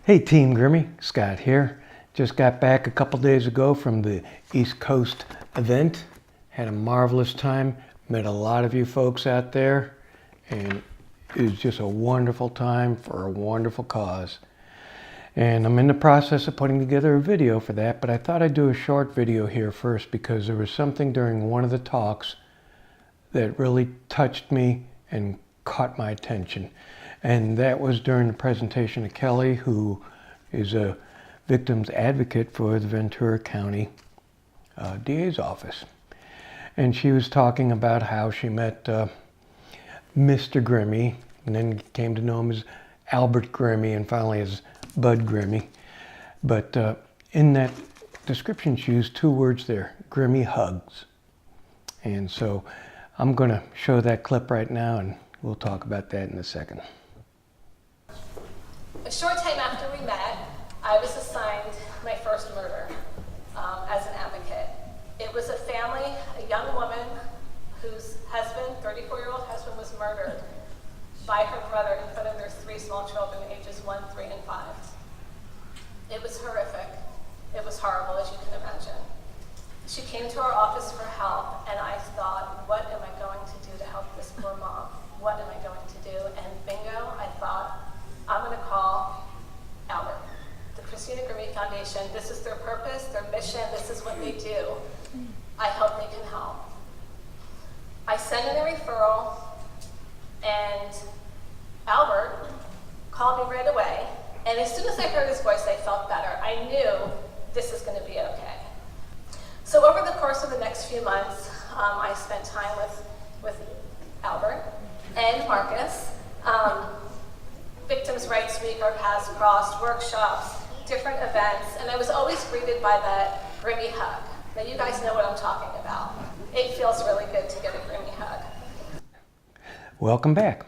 Hey Team Grimmie, Scott here. Just got back a couple days ago from the East Coast event. Had a marvelous time, met a lot of you folks out there, and it was just a wonderful time for a wonderful cause. And I'm in the process of putting together a video for that, but I thought I'd do a short video here first because there was something during one of the talks that really touched me and caught my attention. And that was during the presentation of Kelly, who is a victim's advocate for the Ventura County DA's office. And she was talking about how she met Mr. Grimmie, and then came to know him as Albert Grimmie, and finally as Bud Grimmie. But in that description, she used two words there, Grimmie Hugs. And so I'm going to show that clip right now, and we'll talk about that in a second. A short time after we met, I was assigned my first murder as an advocate. It was a family, a young woman whose husband, 34-year-old husband, was murdered by her brother in front of their three small children, ages 1, 3, and 5. It was horrific. It was horrible, as you can imagine. She came to our office for help, and I thought, what am I going to do to help this poor mom? What am I going to do? And bingo, I thought, I'm going to call Albert, the Christina Grimmie Foundation. This is their purpose, their mission. This is what they do. I hope they can help. I sent in a referral, and Albert called me right away. And as soon as I heard his voice, I felt better. I knew this is going to be okay. So over the course of the next few months, I spent time with Albert and Marcus. Victims' Rights Week, our paths crossed, workshops, different events, and I was always greeted by that Grimmie hug. Now you guys know what I'm talking about. It feels really good to get a Grimmie hug. Welcome back.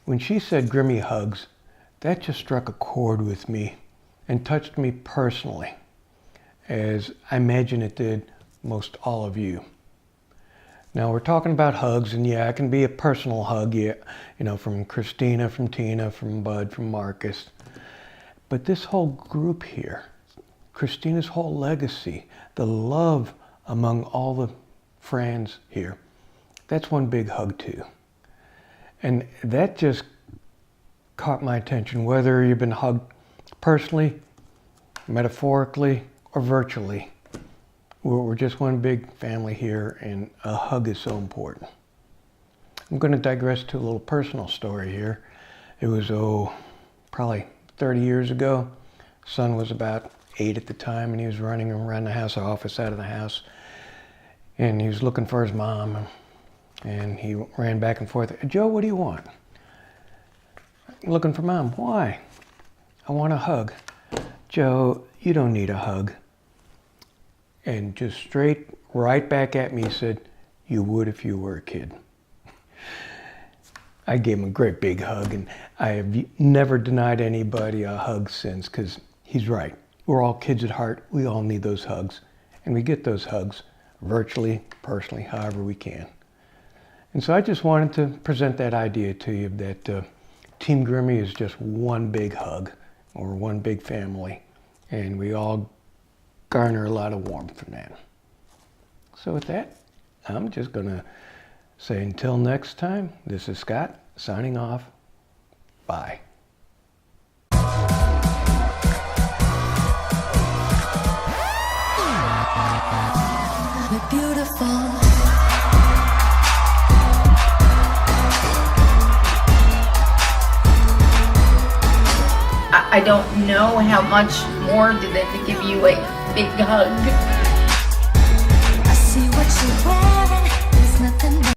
When she said Grimmie Hugs, that just struck a chord with me and touched me personally, as I imagine it did most all of you. Now we're talking about hugs, and yeah, it can be a personal hug, yeah, you know, from Christina, from Tina, from Bud, from Marcus. But this whole group here, Christina's whole legacy, the love among all the friends here, that's one big hug too. And that just caught my attention, whether you've been hugged personally, metaphorically, or virtually. We're just one big family here, and a hug is so important. I'm going to digress to a little personal story here. It was, probably 30 years ago. Son was about 8 at the time, and he was running around the house, office out of the house, and he was looking for his mom, and he ran back and forth. Joe, what do you want? I'm looking for Mom. Why? I want a hug. Joe, you don't need a hug. And just straight right back at me said, you would if you were a kid. I gave him a great big hug, and I have never denied anybody a hug since, because he's right. We're all kids at heart. We all need those hugs. And we get those hugs virtually, personally, however we can. And so I just wanted to present that idea to you that Team Grimmie is just one big hug, or one big family. And we all garner a lot of warmth from that. So with that, I'm just going to say until next time, this is Scott signing off. Bye. We're beautiful. I don't know how much more did they give you a big hug. I see what you want.